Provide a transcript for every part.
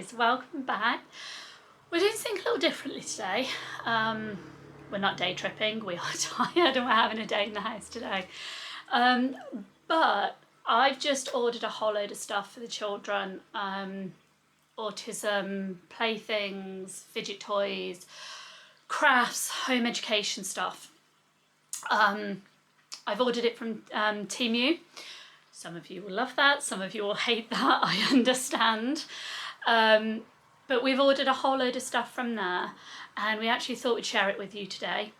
guys, welcome back. We're doing something a little differently today. We're not day tripping, we are tired and we're having a day in the house today. But I've just ordered a whole load of stuff for the children. Autism, playthings, fidget toys, crafts, home education stuff. I've ordered it from Temu. Some of you will love that, some of you will hate that, I understand. But we've ordered a whole load of stuff from there and we actually thought we'd share it with you today.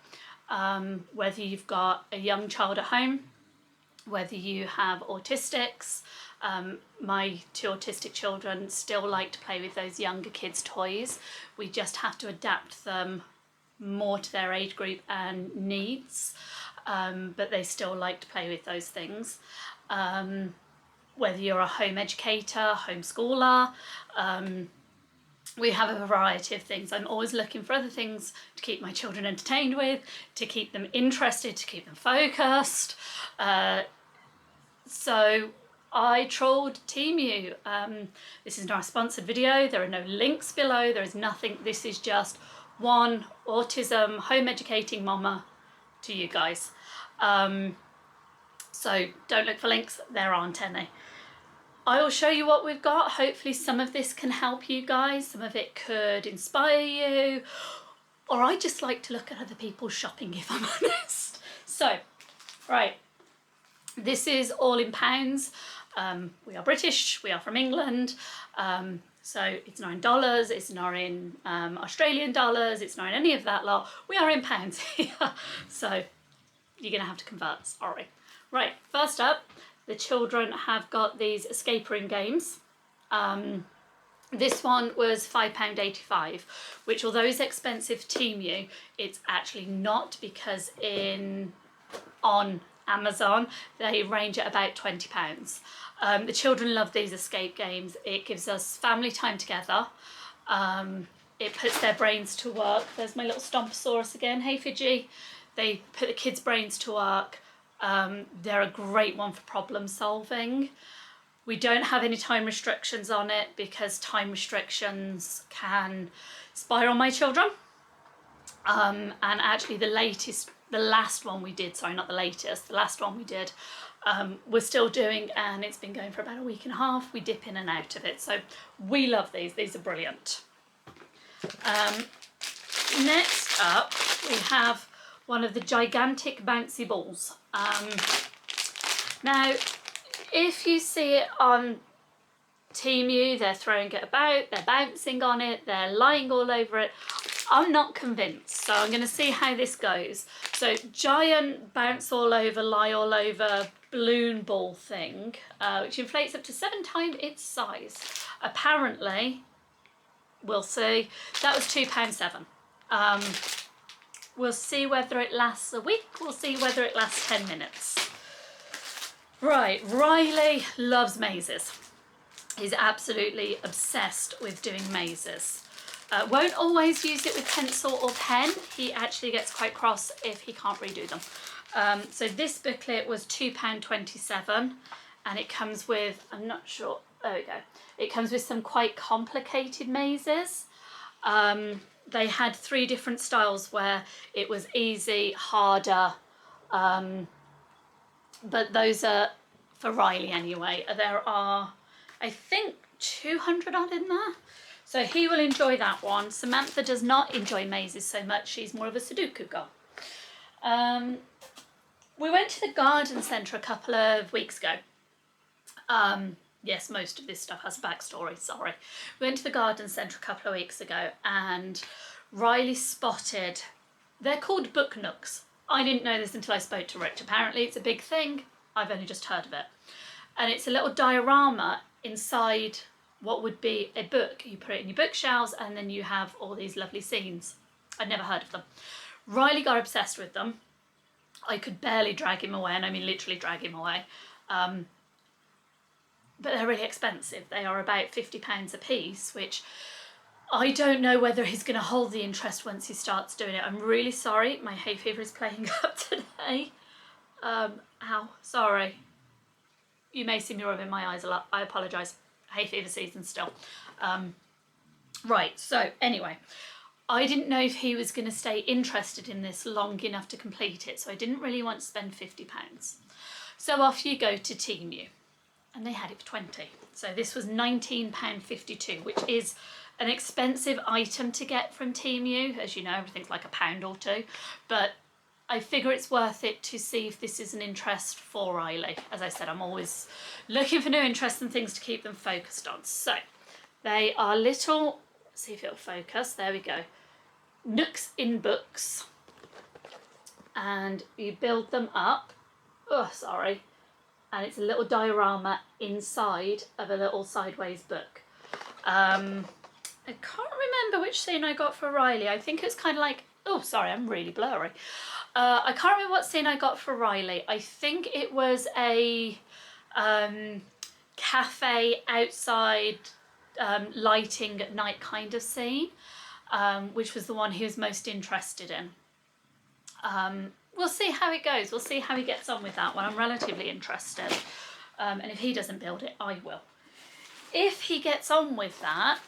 Whether you've got a young child at home, whether you have autistics, my two autistic children still like to play with those younger kids' toys. We just have to adapt them more to their age group and needs, but they still like to play with those things. Whether you're a home educator, homeschooler, we have a variety of things. I'm always looking for other things to keep my children entertained with, to keep them interested, to keep them focused. So I trawled Temu. This is not a sponsored video, there are no links below, there is nothing. This is just one autism home educating mama to you guys. So don't look for links, there aren't any. I will show you what we've got. Hopefully some of this can help you guys, some of it could inspire you, or I just like to look at other people's shopping if I'm honest. So, right, this is all in pounds. We are British, we are from England, so it's not in dollars, it's not in Australian dollars, it's not in any of that lot. We are in pounds here, so you're gonna have to convert, sorry. Right, first up, the children have got these escape room games. This one was £5.85, which although is expensive Temu, it's actually not, because on Amazon they range at about £20. The children love these escape games. It gives us family time together. It puts their brains to work. There's my little Stomposaurus again. Hey Fidji. They put the kids' brains to work. They're a great one for problem solving. We don't have any time restrictions on it because time restrictions can spiral my children. And actually the last one we did, sorry, not the latest, the last one we did, we're still doing, and it's been going for about a week and a half. We dip in and out of it. So we love these are brilliant. Next up, we have one of the gigantic bouncy balls. Now, if you see it on Temu, they're throwing it about, they're bouncing on it, they're lying all over it. I'm not convinced, so I'm going to see how this goes. So, giant bounce all over, lie all over balloon ball thing, which inflates up to 7 times its size. Apparently, we'll see, that was £2.7. We'll see whether it lasts a week, we'll see whether it lasts 10 minutes. Right, Riley loves mazes. He's absolutely obsessed with doing mazes. Won't always use it with pencil or pen. He actually gets quite cross if he can't redo them. So this booklet was £2.27 and it comes with, I'm not sure, there we go. It comes with some quite complicated mazes. They had 3 different styles where it was easy, harder, but those are for Riley anyway. There are, I think, 200 odd in there. So he will enjoy that one. Samantha does not enjoy mazes so much. She's more of a Sudoku girl. We went to the garden centre a couple of weeks ago. Yes, most of this stuff has a backstory, sorry. We went to the garden centre a couple of weeks ago and Riley spotted, they're called book nooks. I didn't know this until I spoke to Rich. Apparently it's a big thing. I've only just heard of it. And it's a little diorama inside what would be a book. You put it in your bookshelves and then you have all these lovely scenes. I'd never heard of them. Riley got obsessed with them. I could barely drag him away, and I mean literally drag him away. But they're really expensive. They are about £50 a piece, which I don't know whether he's going to hold the interest once he starts doing it. I'm really sorry, my hay fever is playing up today. Ow, sorry. You may see me rubbing my eyes a lot. I apologise. Hay fever season still. Right, so anyway, I didn't know if he was going to stay interested in this long enough to complete it, so I didn't really want to spend £50. So off you go to Temu, and they had it for 20. So this was £19.52, which is an expensive item to get from Temu. As you know, everything's like £1 or £2, but I figure it's worth it to see if this is an interest for Riley. As I said, I'm always looking for new interests and things to keep them focused on. So they are little, let's see if it'll focus, there we go, nooks in books, and you build them up, and it's a little diorama inside of a little sideways book. I can't remember which scene I got for Riley. I think it's kind of like, I'm really blurry. I can't remember what scene I got for Riley. I think it was a cafe outside lighting at night kind of scene, which was the one he was most interested in. We'll see how it goes. We'll see how he gets on with that one. I'm relatively interested. And if he doesn't build it, I will. If he gets on with that,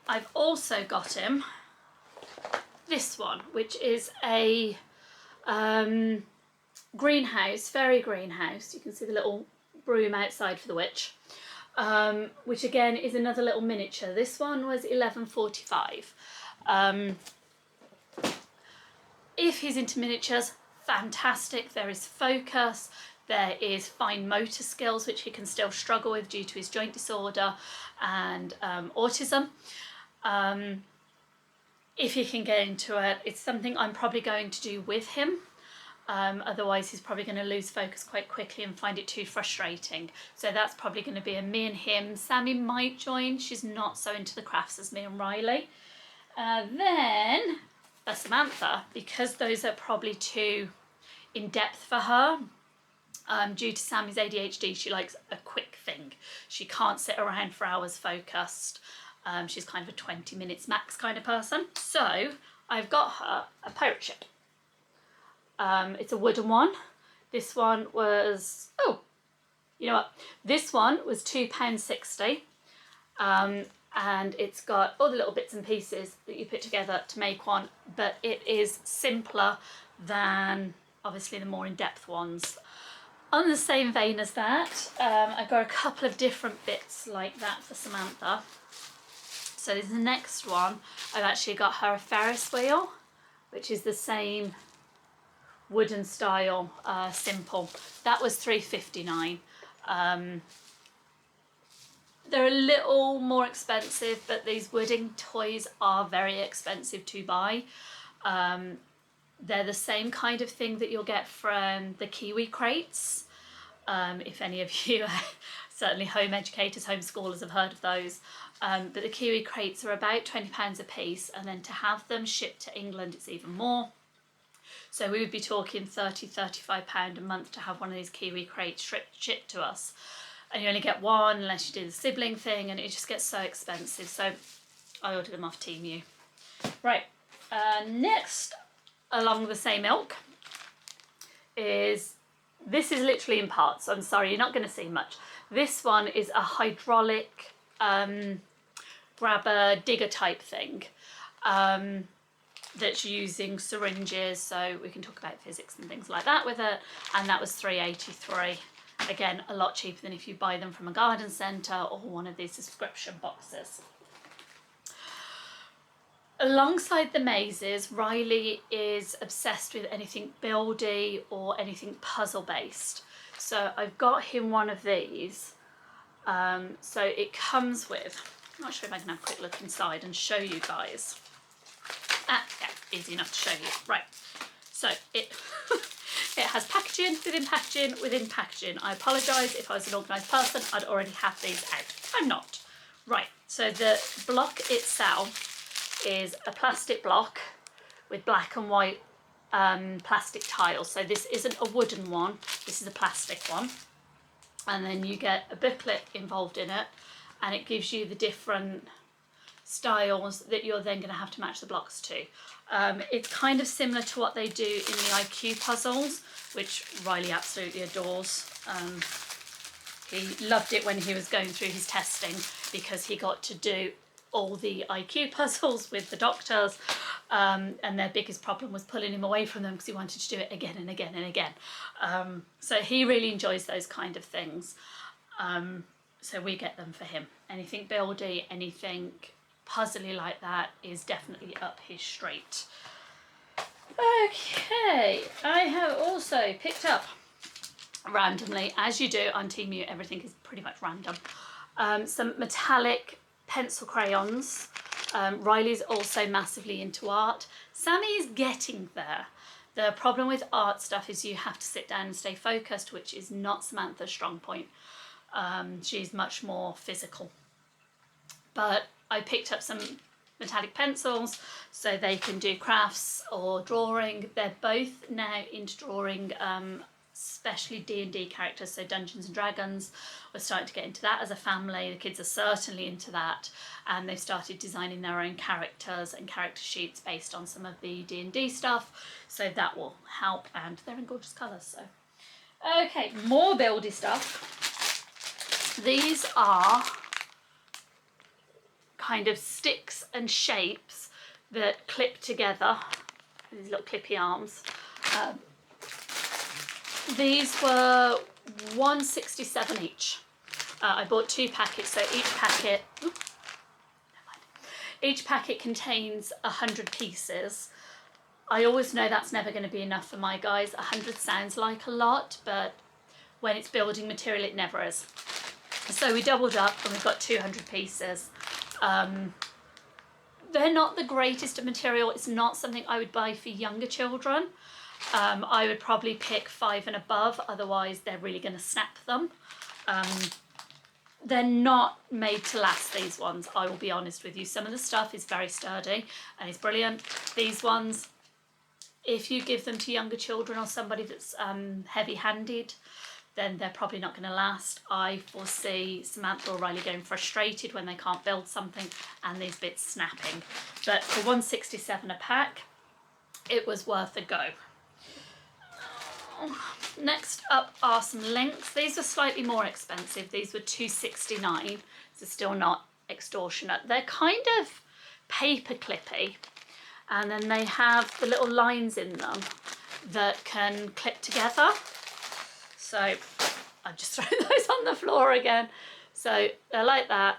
I've also got him this one, which is a greenhouse, fairy greenhouse. You can see the little broom outside for the witch, which again is another little miniature. This one was £11.45. If he's into miniatures, fantastic. There is focus, there is fine motor skills, which he can still struggle with due to his joint disorder and autism. If he can get into it, it's something I'm probably going to do with him. Otherwise he's probably going to lose focus quite quickly and find it too frustrating. So that's probably going to be a me and him. Sammy might join. She's not so into the crafts as me and Riley. Then for Samantha, because those are probably too in-depth for her, due to Sammy's ADHD, she likes a quick thing. She can't sit around for hours focused. She's kind of a 20 minutes max kind of person. So I've got her a pirate ship. It's a wooden one. This one was, you know what? This one was £2.60. And it's got all the little bits and pieces that you put together to make one, but it is simpler than obviously the more in-depth ones. On the same vein as that, I've got a couple of different bits like that for Samantha. So this next one, I've actually got her a Ferris wheel, which is the same wooden style, simple. That was £3.59. They're a little more expensive, but these wooden toys are very expensive to buy. They're the same kind of thing that you'll get from the Kiwi crates. If any of you, certainly home educators, homeschoolers have heard of those. But the Kiwi crates are about £20 a piece, and then to have them shipped to England, it's even more. So we would be talking £30, £35 a month to have one of these Kiwi crates shipped to us. And you only get one unless you do the sibling thing, and it just gets so expensive. So I ordered them off Temu. Right, next along the same ilk is, this is literally in parts, I'm sorry, you're not going to see much. This one is a hydraulic grabber digger type thing that's using syringes, so we can talk about physics and things like that with it, and that was £3.83. Again, a lot cheaper than if you buy them from a garden centre or one of these subscription boxes. Alongside the mazes, Riley is obsessed with anything buildy or anything puzzle based. So I've got him one of these. So it comes with, I'm not sure if I can have a quick look inside and show you guys. Yeah, easy enough to show you. Right, so it it has packaging within packaging within packaging. I apologise, if I was an organised person, I'd already have these out. I'm not. Right, so the block itself is a plastic block with black and white plastic tiles. So this isn't a wooden one, this is a plastic one. And then you get a booklet involved in it, and it gives you the different styles that you're then going to have to match the blocks to. It's kind of similar to what they do in the IQ puzzles, which Riley absolutely adores. He loved it when he was going through his testing because he got to do all the IQ puzzles with the doctors, and their biggest problem was pulling him away from them because he wanted to do it again and again and again. So he really enjoys those kind of things. So we get them for him. Anything buildy, anything puzzly like that is definitely up his street. Okay, I have also picked up randomly, as you do on Temu, everything is pretty much random, some metallic pencil crayons. Riley's also massively into art. Sammy is getting there. The problem with art stuff is you have to sit down and stay focused, which is not Samantha's strong point. She's much more physical. But I picked up some metallic pencils so they can do crafts or drawing. They're both now into drawing, especially D&D characters, so Dungeons and Dragons. We're starting to get into that as a family. The kids are certainly into that, and they've started designing their own characters and character sheets based on some of the D&D stuff, so that will help, and they're in gorgeous colours. So okay, more buildy stuff. These are kind of sticks and shapes that clip together, these little clippy arms. These were $1.67 each. I bought 2 packets, so each packet contains 100 pieces. I always know that's never going to be enough for my guys. 100 sounds like a lot, but when it's building material, it never is. So we doubled up and we've got 200 pieces. They're not the greatest of material. It's not something I would buy for younger children. I would probably pick 5 and above, otherwise they're really going to snap them. They're not made to last, these ones, I will be honest with you. Some of the stuff is very sturdy and is brilliant. These ones, if you give them to younger children or somebody that's heavy-handed, then they're probably not going to last. I foresee Samantha or Riley getting frustrated when they can't build something and these bits snapping. But for $1.67 a pack, it was worth a go. Next up are some links. These are slightly more expensive. These were $2.69, so still not extortionate. They're kind of paper clippy, and then they have the little lines in them that can clip together. So I've just thrown those on the floor again. So they're like that,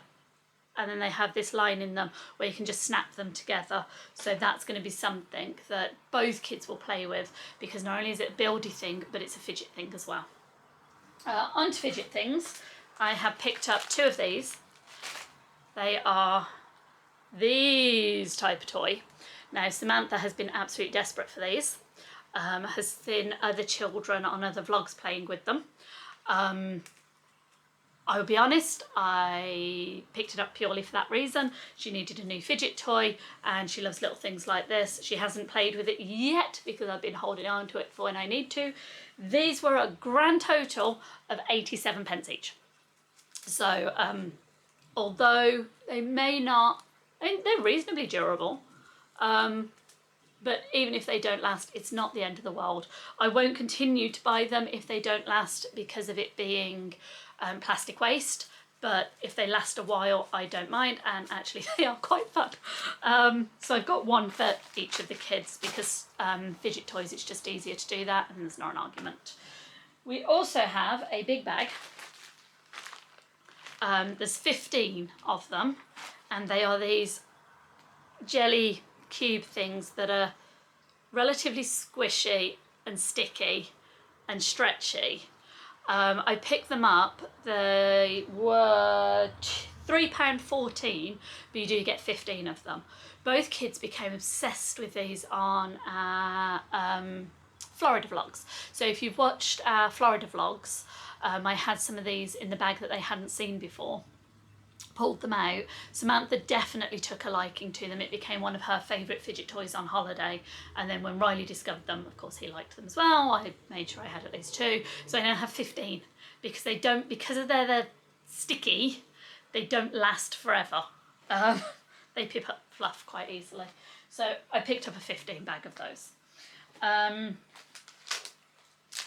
and then they have this line in them where you can just snap them together. So that's going to be something that both kids will play with, because not only is it a buildy thing, but it's a fidget thing as well. On to fidget things, I have picked up 2 of these. They are these type of toy. Now Samantha has been absolutely desperate for these. Has seen other children on other vlogs playing with them. I will be honest, I picked it up purely for that reason. She needed a new fidget toy and she loves little things like this. She hasn't played with it yet because I've been holding on to it for when I need to. These were a grand total of 87 pence each. So although they may not, I mean, they're reasonably durable. But even if they don't last, it's not the end of the world. I won't continue to buy them if they don't last because of it being plastic waste, but if they last a while, I don't mind, and actually they are quite fun. So I've got 1 for each of the kids because fidget toys, it's just easier to do that and there's not an argument. We also have a big bag. There's 15 of them, and they are these jelly cube things that are relatively squishy and sticky and stretchy. I picked them up. They were £3.14, but you do get 15 of them. Both kids became obsessed with these on Florida vlogs. So if you've watched our Florida vlogs, I had some of these in the bag that they hadn't seen before. Pulled them out. Samantha definitely took a liking to them. It became one of her favourite fidget toys on holiday, and then when Riley discovered them, of course he liked them as well. I made sure I had at least 2, so I now have 15 because they don't, because of they're sticky, they don't last forever. They pip up fluff quite easily, so I picked up a 15 bag of those.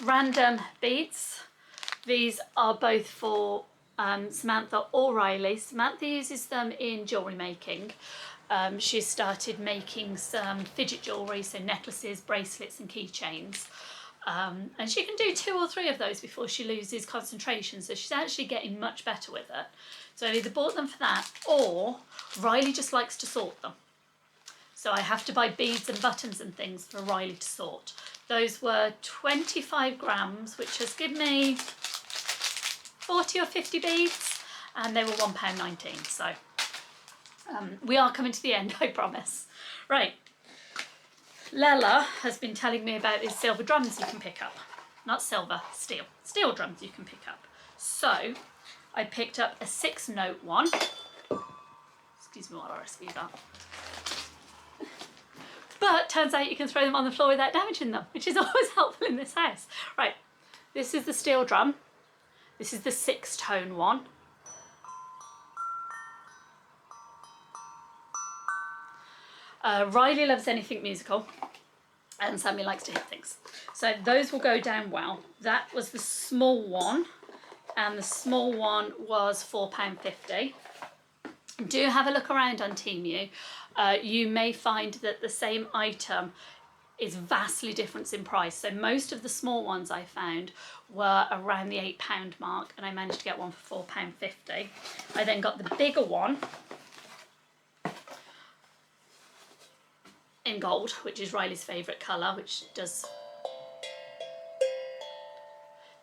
Random beads. These are both for Samantha or Riley. Samantha uses them in jewellery making. She's started making some fidget jewellery, so necklaces, bracelets and keychains. And she can do 2 or 3 of those before she loses concentration, so she's actually getting much better with it. So I either bought them for that, or Riley just likes to sort them. So I have to buy beads and buttons and things for Riley to sort. Those were 25 grams, which has given me 40 or 50 beads, and they were £1.19. So we are coming to the end, I promise. Right, Lella has been telling me about these silver drums you can pick up. Not silver, steel drums you can pick up. So I picked up a 6-note one. Excuse me while I rescue that. But turns out you can throw them on the floor without damaging them, which is always helpful in this house. Right, this is the steel drum. This is the 6-tone one. Riley loves anything musical, and Sammy likes to hit things. So those will go down well. That was the small one, and the small one was £4.50. Do have a look around on Temu. You may find that the same item is vastly different in price. So most of the small ones I found were around the £8 mark, and I managed to get one for £4.50. I then got the bigger one in gold, which is Riley's favourite colour, which does...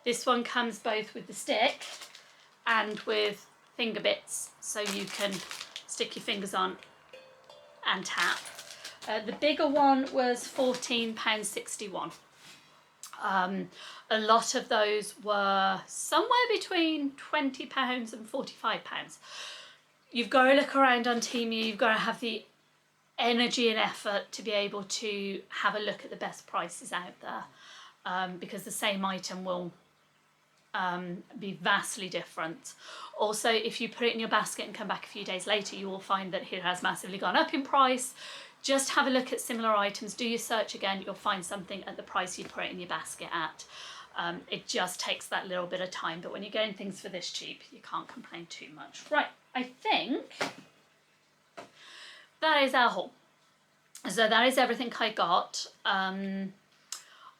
This one comes both with the stick and with finger bits, so you can stick your fingers on and tap. The bigger one was £14.61. A lot of those were somewhere between £20 and £45. You've got to look around on Temu, you've got to have the energy and effort to be able to have a look at the best prices out there, because the same item will be vastly different. Also, if you put it in your basket and come back a few days later, you will find that it has massively gone up in price. Just have a look at similar items, do your search again, you'll find something at the price you put it in your basket at. It just takes that little bit of time, but when you're getting things for this cheap, you can't complain too much. Right, I think that is our haul. So that is everything I got. I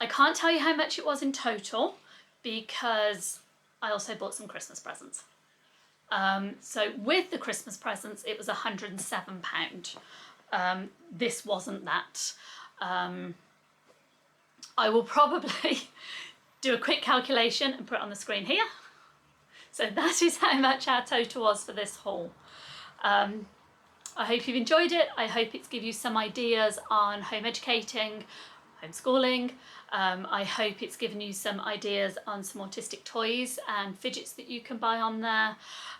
can't tell you how much it was in total, because I also bought some Christmas presents. So with the Christmas presents, it was £107. This wasn't that. I will probably do a quick calculation and put it on the screen here. So that is how much our total was for this haul. I hope you've enjoyed it. I hope it's given you some ideas on home educating, homeschooling. I hope it's given you some ideas on some autistic toys and fidgets that you can buy on there.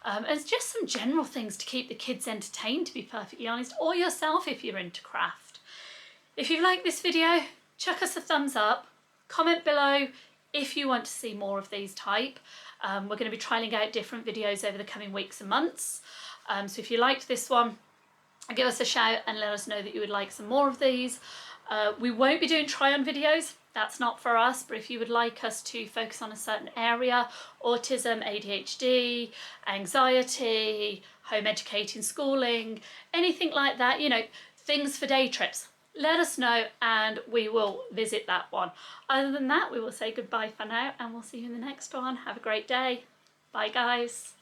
And just some general things to keep the kids entertained, to be perfectly honest, or yourself if you're into craft. If you like this video, chuck us a thumbs up, comment below if you want to see more of these type. We're going to be trialling out different videos over the coming weeks and months. So if you liked this one, give us a shout and let us know that you would like some more of these. We won't be doing try-on videos, that's not for us, but if you would like us to focus on a certain area, autism, ADHD, anxiety, home educating, schooling, anything like that, you know, things for day trips, let us know and we will visit that one. Other than that, we will say goodbye for now and we'll see you in the next one. Have a great day. Bye guys.